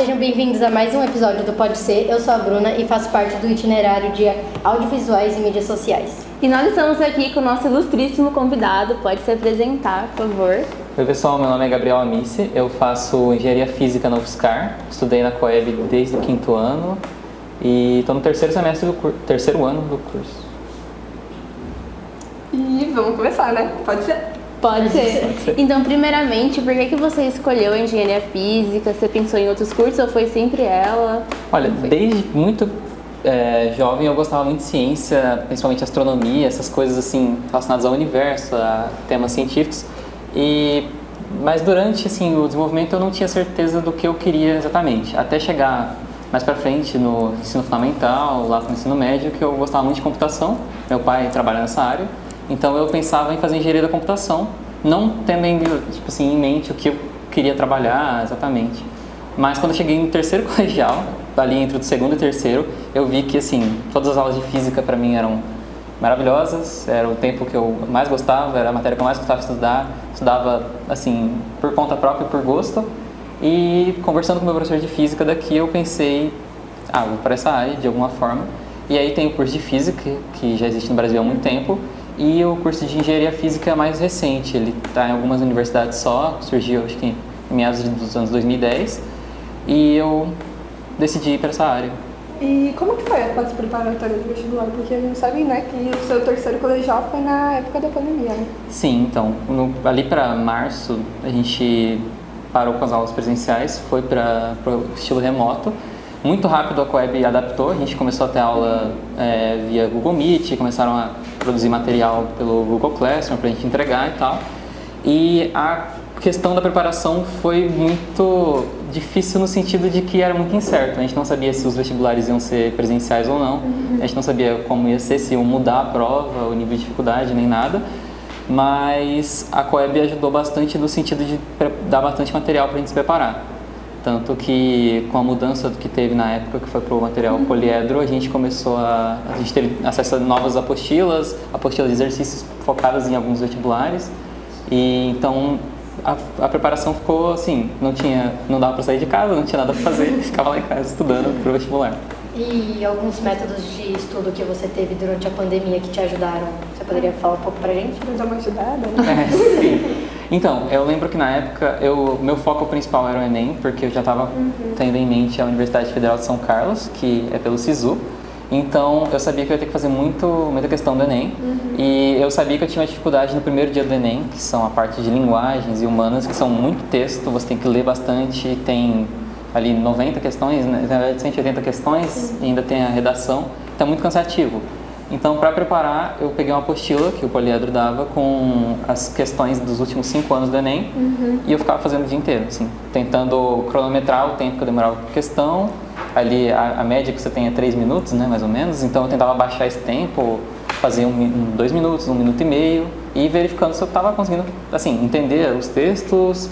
sejam bem-vindos a mais um episódio do Pode Ser. Eu sou a Bruna e faço parte do itinerário de audiovisuais e mídias sociais. E nós estamos aqui com o nosso ilustríssimo convidado. Pode se apresentar, por favor. Oi pessoal, meu nome é Gabriel Amici, eu faço Engenharia Física na UFSCar, estudei na Coeb desde o 5º ano e estou no terceiro ano do curso. E vamos começar, né? Pode ser? Pode ser. Então, primeiramente, por que você escolheu a Engenharia Física? Você pensou em outros cursos ou foi sempre ela? Olha, desde muito jovem eu gostava muito de ciência, principalmente astronomia, essas coisas assim relacionadas ao universo, a temas científicos. Mas durante assim, o desenvolvimento eu não tinha certeza do que eu queria exatamente, até chegar mais pra frente no ensino fundamental, lá no ensino médio, que eu gostava muito de computação. Meu pai trabalha nessa área, então eu pensava em fazer engenharia da computação, não tendo tipo assim, em mente o que eu queria trabalhar exatamente. Mas quando eu cheguei no terceiro colegial, ali entre o segundo e o terceiro, eu vi que assim, todas as aulas de física para mim eram maravilhosas, era o tempo que eu mais gostava, era a matéria que eu mais gostava de estudar, estudava assim, por conta própria e por gosto. E conversando com o meu professor de física daqui, eu pensei, vou para essa área de alguma forma. E aí tem o curso de física, que já existe no Brasil há muito tempo, e o curso de engenharia física mais recente, ele está em algumas universidades só, surgiu acho que em meados dos anos 2010, e eu decidi ir para essa área. E como que foi a fase preparatória do vestibular? Porque a gente sabe, né, que o seu terceiro colegial foi na época da pandemia, né? Sim, então, ali para março a gente parou com as aulas presenciais, foi para o estilo remoto. Muito rápido a Coeb adaptou, a gente começou a ter aula via Google Meet, começaram a produzir material pelo Google Classroom para a gente entregar e tal. E a questão da preparação foi muito difícil no sentido de que era muito incerto. A gente não sabia se os vestibulares iam ser presenciais ou não, a gente não sabia como ia ser, se iam mudar a prova, o nível de dificuldade, nem nada. Mas a Coeb ajudou bastante no sentido de dar bastante material para a gente se preparar. Tanto que com a mudança que teve na época, que foi para o material poliedro, a gente teve acesso a novas apostilas de exercícios focadas em alguns vestibulares. E então a preparação ficou assim, não dava para sair de casa, não tinha nada para fazer, ficava lá em casa estudando para o vestibular. E alguns métodos de estudo que você teve durante a pandemia que te ajudaram? Você poderia falar um pouco pra gente? Pra dar uma ajudada, né? Sim. Então, eu lembro que na época, meu foco principal era o Enem, porque eu já estava tendo em mente a Universidade Federal de São Carlos, que é pelo SISU. Então, eu sabia que eu ia ter que fazer muita questão do Enem. E eu sabia que eu tinha uma dificuldade no primeiro dia do Enem, que são a parte de linguagens e humanas, que são muito texto, você tem que ler bastante, tem ali 90 questões, na verdade 180 questões, e ainda tem a redação, então é muito cansativo. Então, para preparar, eu peguei uma apostila que o poliedro dava com as questões dos últimos 5 anos do Enem, e eu ficava fazendo o dia inteiro, assim, tentando cronometrar o tempo que eu demorava por questão. Ali a média que você tem é 3 minutos, né, mais ou menos, então eu tentava baixar esse tempo, fazer 2 minutos, 1 minuto e meio, e verificando se eu estava conseguindo, assim, entender os textos,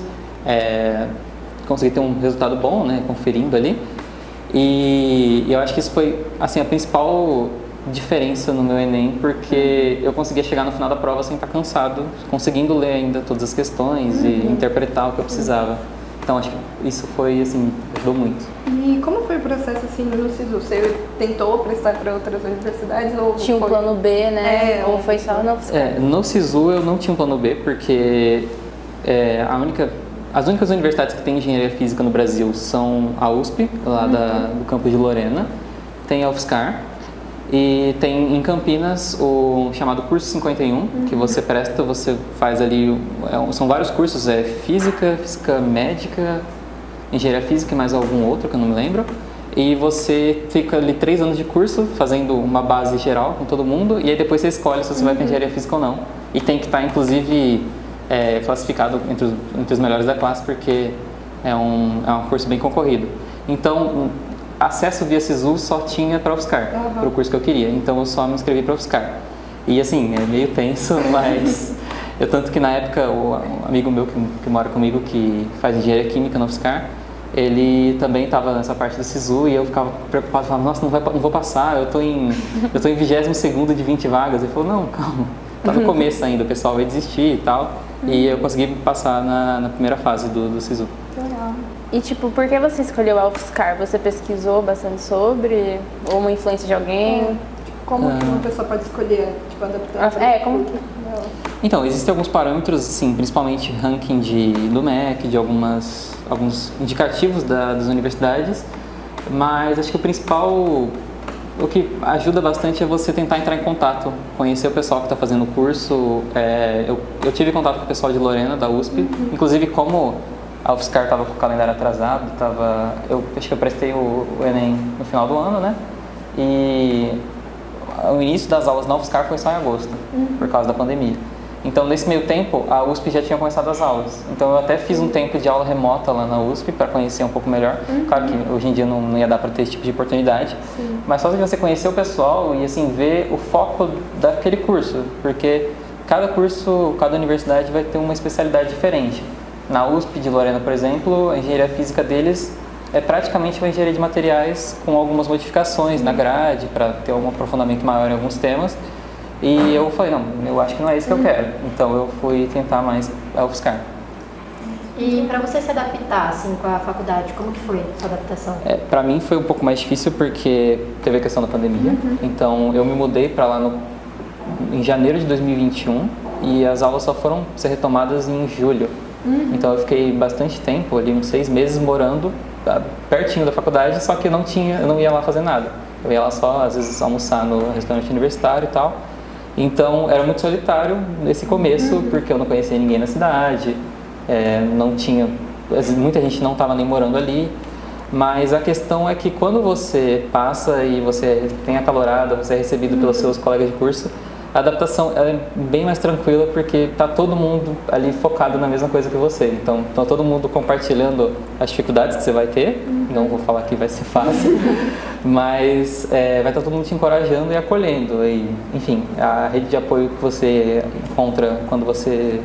conseguir ter um resultado bom, né, conferindo ali. E eu acho que isso foi, assim, a principal diferença no meu Enem, porque eu conseguia chegar no final da prova sem estar cansado, conseguindo ler ainda todas as questões e interpretar o que eu precisava. Então, acho que isso foi, assim, ajudou muito. E como foi o processo, assim, no SISU? Você tentou prestar para outras universidades? Ou tinha um plano B, né? Ou foi só no UFSCar? No SISU eu não tinha um plano B, porque as únicas universidades que têm engenharia física no Brasil são a USP, lá do campus de Lorena, tem a UFSCar, e tem em Campinas o chamado curso 51, que você presta, você faz ali, são vários cursos, física médica, engenharia física e mais algum outro que eu não me lembro, e você fica ali 3 anos de curso fazendo uma base geral com todo mundo, e aí depois você escolhe se você vai para engenharia física ou não, e tem que estar inclusive classificado entre os melhores da classe, porque é um curso bem concorrido. Então, acesso via SISU só tinha para UFSCar, para o curso que eu queria, então eu só me inscrevi para UFSCar. E assim, é meio tenso, mas tanto que na época o amigo meu que mora comigo, que faz engenharia química na UFSCar, ele também estava nessa parte do SISU e eu ficava preocupado, falava, nossa, não vou passar, eu tô em 22º de 20 vagas. Ele falou, não, calma, tá no começo ainda, o pessoal vai desistir e tal. E eu consegui passar na primeira fase do SISU. Legal. E tipo, por que você escolheu a UFSCar? Você pesquisou bastante sobre? Ou uma influência de alguém? Como que uma pessoa pode escolher, tipo, adaptar? Como que... Então, existem alguns parâmetros, sim, principalmente ranking do MEC, de alguns indicativos das universidades, mas acho que o principal, o que ajuda bastante é você tentar entrar em contato, conhecer o pessoal que está fazendo o curso. Eu tive contato com o pessoal de Lorena, da USP, inclusive como a UFSCar estava com o calendário atrasado, eu acho que eu prestei o Enem no final do ano, né? E o início das aulas na UFSCar foi só em agosto, por causa da pandemia. Então, nesse meio tempo, a USP já tinha começado as aulas. Então, eu até fiz um tempo de aula remota lá na USP para conhecer um pouco melhor. Claro que hoje em dia não ia dar para ter esse tipo de oportunidade, mas só de você conhecer o pessoal e assim ver o foco daquele curso, porque cada curso, cada universidade vai ter uma especialidade diferente. Na USP de Lorena, por exemplo, a engenharia física deles é praticamente uma engenharia de materiais com algumas modificações na grade para ter um aprofundamento maior em alguns temas. E eu falei, não, eu acho que não é isso que eu quero. Então eu fui tentar mais a UFSCar. E para você se adaptar assim com a faculdade, como que foi a sua adaptação? Para mim foi um pouco mais difícil porque teve a questão da pandemia. Então eu me mudei para lá em janeiro de 2021 e as aulas só foram ser retomadas em julho. Então eu fiquei bastante tempo, ali uns 6 meses morando pertinho da faculdade, só que eu não ia lá fazer nada. Eu ia lá só, às vezes, almoçar no restaurante universitário e tal. Então era muito solitário nesse começo, porque eu não conhecia ninguém na cidade, muita gente não estava nem morando ali. Mas a questão é que quando você passa e você tem acalorada, você é recebido pelos seus colegas de curso, a adaptação é bem mais tranquila porque tá todo mundo ali focado na mesma coisa que você. Então, tá todo mundo compartilhando as dificuldades que você vai ter. Não vou falar que vai ser fácil, mas vai estar todo mundo te encorajando e acolhendo. E, enfim, a rede de apoio que você encontra quando você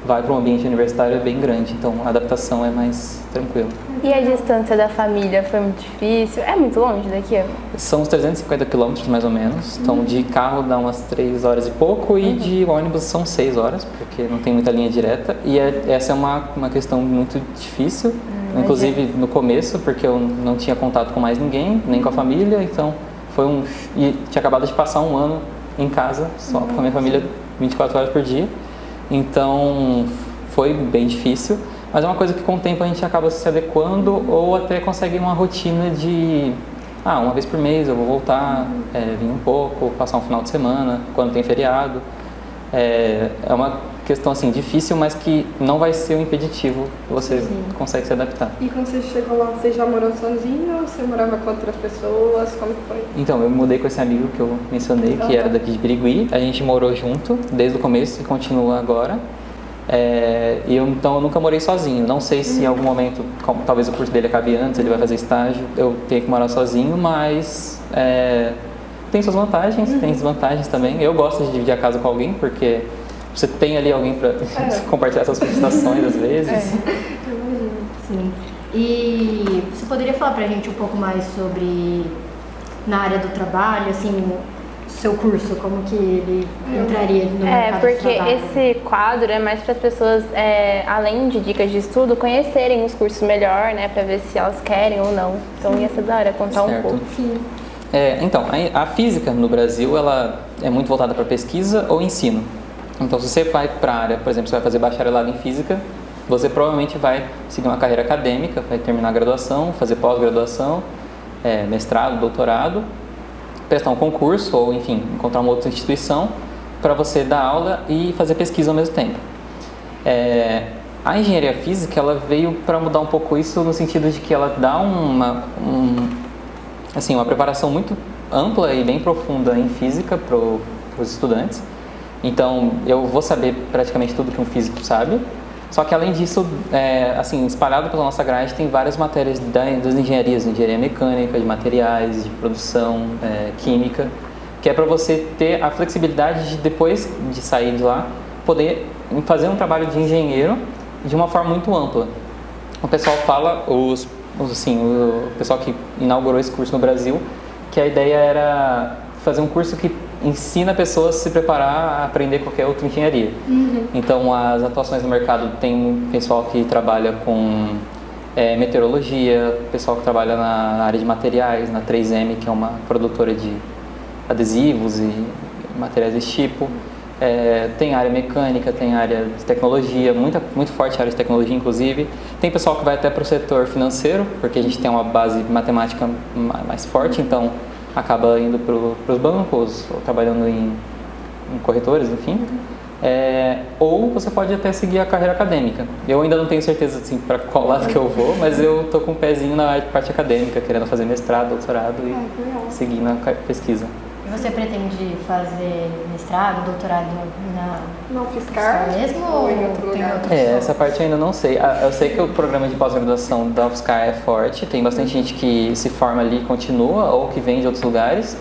vai para um ambiente universitário é bem grande. Então, a adaptação é mais tranquila. E a distância da família foi muito difícil? É muito longe daqui? São uns 350 quilômetros, mais ou menos. Então, de carro dá umas 3 horas e pouco e de ônibus são 6 horas, porque não tem muita linha direta. E essa é uma questão muito difícil, inclusive no começo, porque eu não tinha contato com mais ninguém, nem com a família. Então, e tinha acabado de passar um ano em casa, só com a minha família, 24 horas por dia. Então, foi bem difícil. Mas é uma coisa que com o tempo a gente acaba se adequando ou até consegue uma rotina de uma vez por mês eu vou voltar, vir um pouco, passar um final de semana, quando tem feriado. É uma questão assim difícil, mas que não vai ser um impeditivo, você consegue se adaptar. E quando você chegou lá, você já morou sozinho ou você morava com outras pessoas? Como que foi? Então, eu me mudei com esse amigo que eu mencionei, que era daqui de Birigui. A gente morou junto desde o começo e continua agora. Então eu nunca morei sozinho. Não sei se em algum momento, talvez o curso dele acabe antes, ele vai fazer estágio, eu tenho que morar sozinho, mas tem suas vantagens, tem desvantagens também. Eu gosto de dividir a casa com alguém, porque você tem ali alguém para compartilhar suas frustrações às vezes. Sim. E você poderia falar pra gente um pouco mais sobre na área do trabalho, assim, seu curso, como que ele entraria no mercado de trabalho? Porque esse quadro é mais para as pessoas, além de dicas de estudo, conhecerem os cursos melhor, né, para ver se elas querem ou não. Então ia ser da hora contar um pouco. Sim. Então, a física no Brasil, ela é muito voltada para pesquisa ou ensino. Então, se você vai para a área, por exemplo, você vai fazer bacharelado em física, você provavelmente vai seguir uma carreira acadêmica, vai terminar a graduação, fazer pós-graduação, mestrado, doutorado, prestar um concurso ou, enfim, encontrar uma outra instituição para você dar aula e fazer pesquisa ao mesmo tempo. A engenharia física, ela veio para mudar um pouco isso no sentido de que ela dá uma preparação muito ampla e bem profunda em física para os estudantes. Então, eu vou saber praticamente tudo que um físico sabe. Só que, além disso, espalhado pela nossa grade, tem várias matérias das engenharias, engenharia mecânica, de materiais, de produção, química, que é para você ter a flexibilidade de, depois de sair de lá, poder fazer um trabalho de engenheiro de uma forma muito ampla. O pessoal fala, o pessoal que inaugurou esse curso no Brasil, que a ideia era fazer um curso que ensina pessoas a se preparar a aprender qualquer outra engenharia. Então, as atuações no mercado, tem um pessoal que trabalha com meteorologia, pessoal que trabalha na área de materiais, na 3M, que é uma produtora de adesivos e materiais desse tipo. Tem área mecânica, tem área de tecnologia, muito forte a área de tecnologia, inclusive. Tem pessoal que vai até para o setor financeiro, porque a gente tem uma base matemática mais forte, então acaba indo para os bancos, ou trabalhando em corretores, enfim. Ou você pode até seguir a carreira acadêmica. Eu ainda não tenho certeza assim, para qual lado que eu vou, mas eu tô com um pezinho na parte acadêmica, querendo fazer mestrado, doutorado e seguir na pesquisa. E você pretende fazer mestrado, doutorado na UFSCar mesmo ou em outro lugar? Essa parte eu ainda não sei. Eu sei que o programa de pós-graduação da UFSCar é forte, tem bastante gente que se forma ali e continua, ou que vem de outros lugares,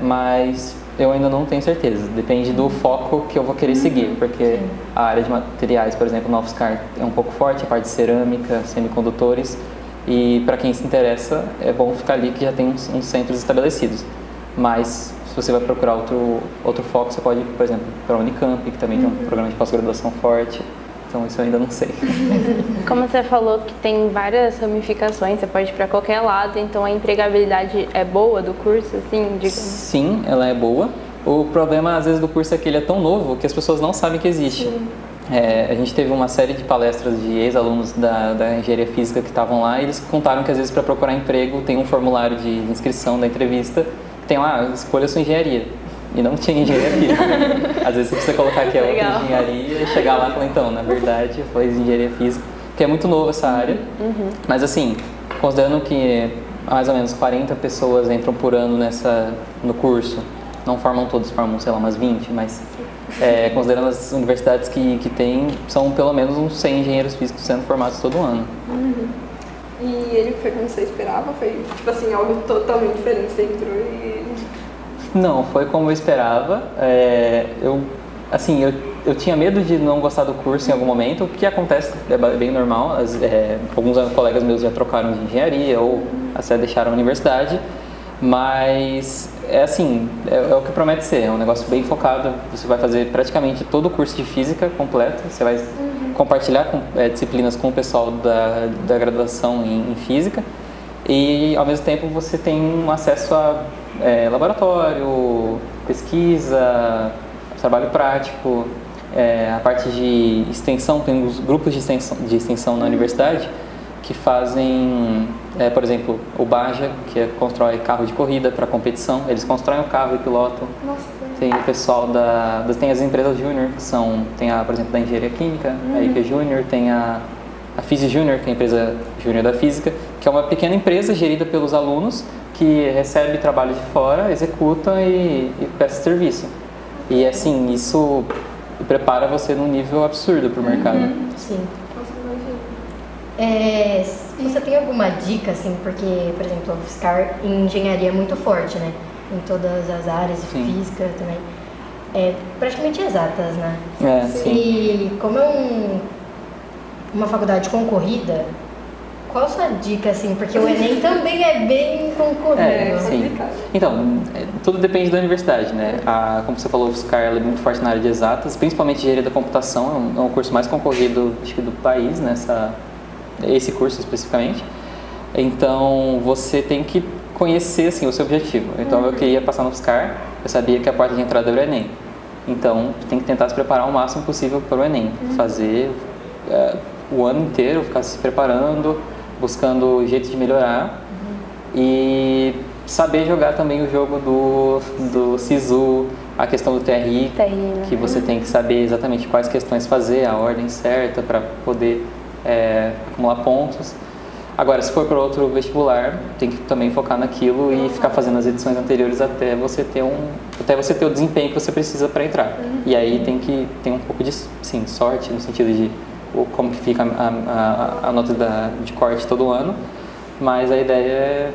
mas eu ainda não tenho certeza. Depende do foco que eu vou querer seguir, porque a área de materiais, por exemplo, na UFSCar é um pouco forte, a parte de cerâmica, semicondutores, e para quem se interessa, é bom ficar ali que já tem uns centros estabelecidos. Mas se você vai procurar outro foco, você pode ir, por exemplo, para a Unicamp, que também tem um programa de pós-graduação forte. Então isso eu ainda não sei. Como você falou que tem várias ramificações, você pode ir para qualquer lado, então a empregabilidade é boa do curso, assim, digamos? Sim, ela é boa. O problema, às vezes, do curso é que ele é tão novo que as pessoas não sabem que existe. A gente teve uma série de palestras de ex-alunos da engenharia física que estavam lá e eles contaram que, às vezes, para procurar emprego, tem um formulário de inscrição da entrevista, tem lá, escolha sua engenharia. E não tinha engenharia física. Às vezes você precisa colocar que é outra engenharia e chegar lá e falar, então, na verdade, eu fiz engenharia física, que é muito novo essa área. Mas assim, considerando que mais ou menos 40 pessoas entram por ano no curso, não formam todos, formam, sei lá, umas 20, mas considerando as universidades que tem, são pelo menos uns 100 engenheiros físicos sendo formados todo ano. E ele foi como você esperava? Foi, tipo assim, algo totalmente diferente? Você entrou e... Não, foi como eu esperava. Eu tinha medo de não gostar do curso em algum momento, o que acontece, é bem normal. Alguns colegas meus já trocaram de engenharia ou até deixaram a universidade, mas é o que promete ser, é um negócio bem focado. Você vai fazer praticamente todo o curso de física completo, você vai compartilhar disciplinas com o pessoal da graduação em física e ao mesmo tempo você tem um acesso a laboratório, pesquisa, trabalho prático, a parte de extensão, tem os grupos de extensão na universidade que fazem, por exemplo, o Baja, que constrói carro de corrida para competição, eles constroem o carro e pilotam. Nossa, tem o pessoal tem as empresas júnior, tem por exemplo, da engenharia química, a IP Júnior, tem a Fisi Júnior, que é a empresa júnior da física, que é uma pequena empresa gerida pelos alunos que recebe trabalho de fora, executa e presta serviço. E assim, isso prepara você num nível absurdo para o mercado. Sim. Você tem alguma dica, assim, porque, por exemplo, a UFSCar em engenharia é muito forte, né? Em todas as áreas, física também. Praticamente exatas, né? Sim. E como é uma faculdade concorrida, qual a sua dica, assim? Porque o Enem também é bem concorrido. Sim. Então, tudo depende da universidade, né? Como você falou, a UFSCar ela é muito forte na área de exatas, principalmente engenharia da computação, é um curso mais concorrido, acho que do país, esse curso especificamente. Então, você tem que conhecer, assim, o seu objetivo. Então, eu queria passar no UFSCar, eu sabia que a porta de entrada era o Enem. Então, tem que tentar se preparar o máximo possível para o Enem. Fazer o ano inteiro, ficar se preparando, buscando jeitos de melhorar e saber jogar também o jogo do SISU, a questão do TRI, que você tem que saber exatamente quais questões fazer, a ordem certa para poder acumular pontos. Agora, se for para outro vestibular, tem que também focar naquilo e ficar fazendo as edições anteriores até você ter o desempenho que você precisa para entrar. E aí tem que ter um pouco de sorte, no sentido de como que fica a nota de corte todo ano, mas a ideia é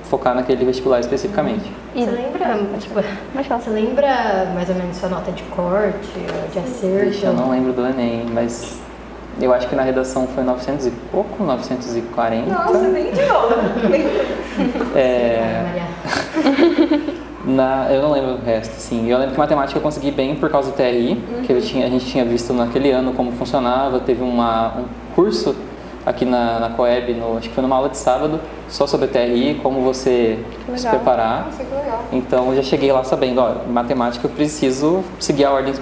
focar naquele vestibular especificamente. Você lembra mais ou menos sua nota de corte, de acerto? Eu não lembro do Enem, mas eu acho que na redação foi 900 e pouco, 940. Nossa, nem de novo. Eu não lembro o resto, sim. Eu lembro que matemática eu consegui bem por causa do TRI, que a gente tinha visto naquele ano como funcionava. Teve um curso aqui na Coeb, acho que foi numa aula de sábado, só sobre TRI, como você se preparar. Nossa, que legal. Então eu já cheguei lá sabendo, ó, matemática eu preciso seguir a ordem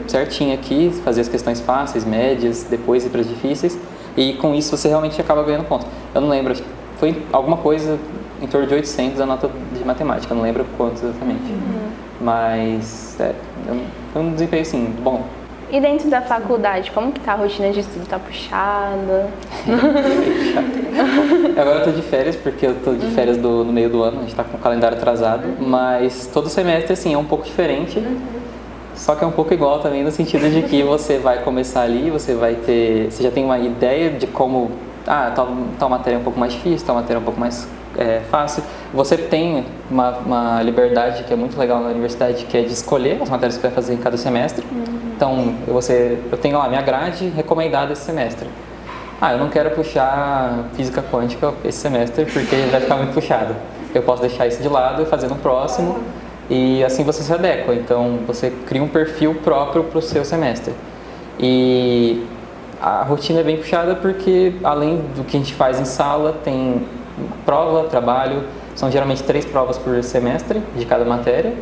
certinha aqui, fazer as questões fáceis, médias, depois ir para as difíceis, e com isso você realmente acaba ganhando ponto. Eu não lembro, acho que foi alguma coisa em torno de 800 a nota de matemática, eu não lembro quanto exatamente. Mas foi um desempenho assim, bom. E dentro da faculdade, como que tá a rotina de estudo? Tá puxada? Agora eu tô de férias, porque eu tô de férias no meio do ano, a gente tá com o calendário atrasado, mas todo semestre, assim, é um pouco diferente, só que é um pouco igual também no sentido de que você vai começar ali, você já tem uma ideia de como, tal matéria é um pouco mais difícil, tal matéria é um pouco mais fácil. Você tem uma liberdade que é muito legal na universidade, que é de escolher as matérias que você vai fazer em cada semestre. Então, eu tenho lá minha grade recomendada esse semestre. Eu não quero puxar física quântica esse semestre porque vai ficar muito puxado. Eu posso deixar isso de lado e fazer no próximo, e assim você se adequa. Então, você cria um perfil próprio para o seu semestre. E a rotina é bem puxada porque, além do que a gente faz em sala, tem prova, trabalho. São geralmente 3 provas por semestre de cada matéria.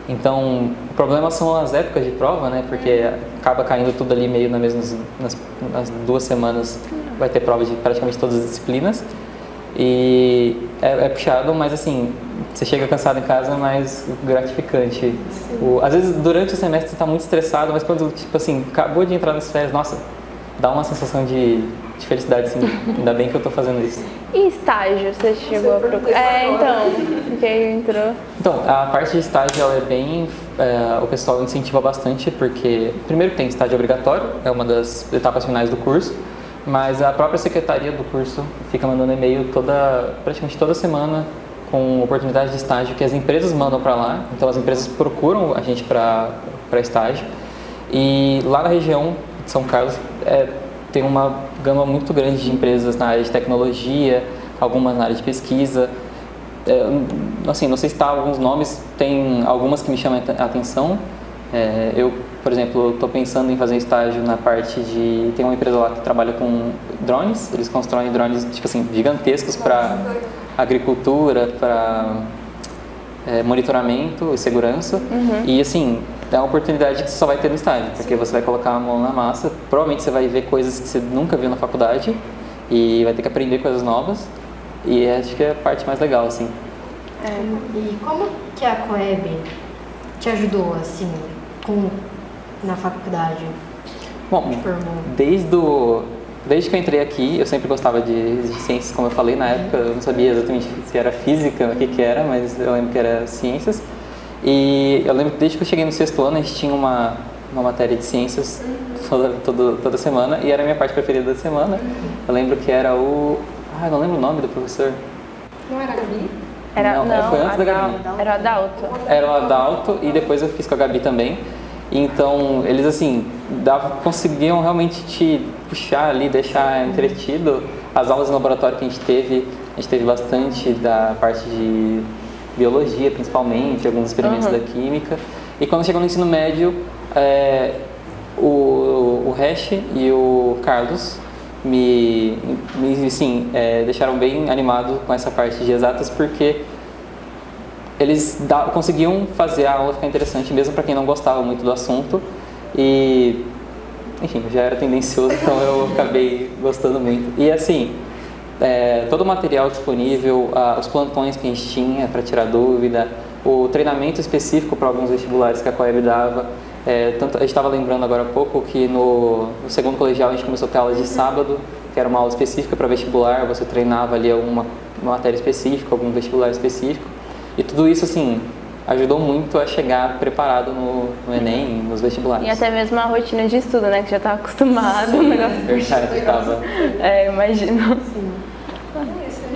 Então, o problema são as épocas de prova, né? Porque acaba caindo tudo ali meio nas 2 semanas, vai ter prova de praticamente todas as disciplinas. E é puxado, mas assim, você chega cansado em casa, mas gratificante. Às vezes, durante o semestre, você está muito estressado, mas quando, tipo assim, acabou de entrar nas férias, nossa, dá uma sensação de felicidade, assim, ainda bem que eu estou fazendo isso. E estágio, você chegou a procurar? Então, que entrou. Então, a parte de estágio, ela é bem... o pessoal incentiva bastante, porque primeiro tem estágio obrigatório, é uma das etapas finais do curso, mas a própria secretaria do curso fica mandando e-mail praticamente toda semana com oportunidades de estágio que as empresas mandam para lá. Então, as empresas procuram a gente para estágio. E lá na região de São Carlos, tem uma gama muito grande de empresas na área de tecnologia, algumas na área de pesquisa. Assim, não sei se alguns nomes, tem algumas que me chamam a atenção. Eu, por exemplo, estou pensando em fazer estágio na parte de... Tem uma empresa lá que trabalha com drones, eles constroem drones, tipo assim, gigantescos para agricultura, para monitoramento e segurança. E assim, é uma oportunidade que você só vai ter no estágio, porque você vai colocar a mão na massa, provavelmente você vai ver coisas que você nunca viu na faculdade e vai ter que aprender coisas novas, e acho que é a parte mais legal, assim. E como que a Coeb te ajudou, assim, na faculdade? Bom, desde que eu entrei aqui, eu sempre gostava de ciências, como eu falei na época, eu não sabia exatamente se era física, o que era, mas eu lembro que era ciências. E eu lembro que desde que eu cheguei no 6º ano, a gente tinha uma matéria de ciências toda semana, e era a minha parte preferida da semana. Eu lembro que era eu não lembro o nome do professor. Não era a Gabi? Não, foi antes da Gabi. Era o Adalto. Era o Adalto, e depois eu fiz com a Gabi também. Então, eles assim, conseguiam realmente te puxar ali, deixar entretido. As aulas no laboratório que a gente teve bastante da parte de biologia, principalmente, alguns experimentos da química. E quando chegou no ensino médio, o Hash e o Carlos me deixaram bem animado com essa parte de exatas, porque eles conseguiam fazer a aula ficar interessante, mesmo para quem não gostava muito do assunto. E, enfim, eu já era tendencioso, então eu acabei gostando muito. E assim, todo o material disponível, os plantões que a gente tinha para tirar dúvida, o treinamento específico para alguns vestibulares que a Coeb dava. A gente estava lembrando agora há pouco que no 2º colegial a gente começou a ter aulas de sábado, que era uma aula específica para vestibular, você treinava ali uma matéria específica, algum vestibular específico. E tudo isso, assim, ajudou muito a chegar preparado no Enem, nos vestibulares. E até mesmo a rotina de estudo, né? Que já estava acostumado. Verdade, estava. Imagino. Sim.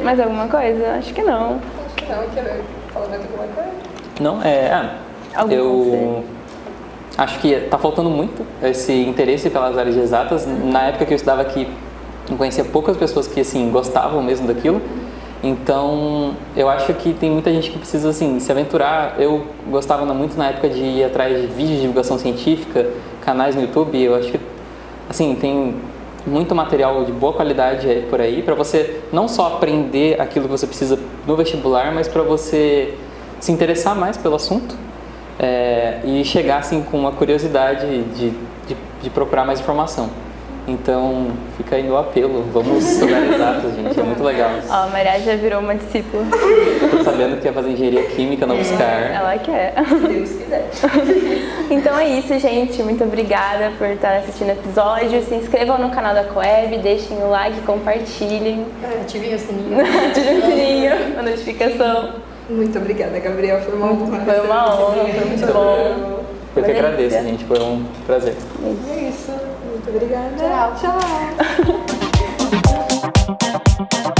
Mais alguma coisa? Acho que não. Acho que não, quer falar mais alguma coisa? Não, eu acho que está faltando muito esse interesse pelas áreas de exatas. Na época que eu estudava aqui, eu conhecia poucas pessoas que, assim, gostavam mesmo daquilo. Então, eu acho que tem muita gente que precisa, assim, se aventurar. Eu gostava muito na época de ir atrás de vídeos de divulgação científica, canais no YouTube. Eu acho que, assim, tem muito material de boa qualidade por aí, para você não só aprender aquilo que você precisa no vestibular, mas para você se interessar mais pelo assunto e chegar assim com uma curiosidade de procurar mais informação. Então, fica aí meu apelo. Vamos estudar exatas, gente. É muito legal. Ó, a Maria já virou uma discípula. Tô sabendo que ia fazer engenharia química na UFSCar. Ela quer. Se Deus quiser. Então é isso, gente. Muito obrigada por estar assistindo o episódio. Se inscrevam no canal da Coeb, deixem o like, compartilhem. Ativem o sininho. Ativem o sininho, a notificação. Muito obrigada, Gabriel. Foi uma honra. Foi uma honra, foi muito bom. Eu que agradeço, gente. Foi um prazer. É isso. Muito obrigada. Tchau. Tchau.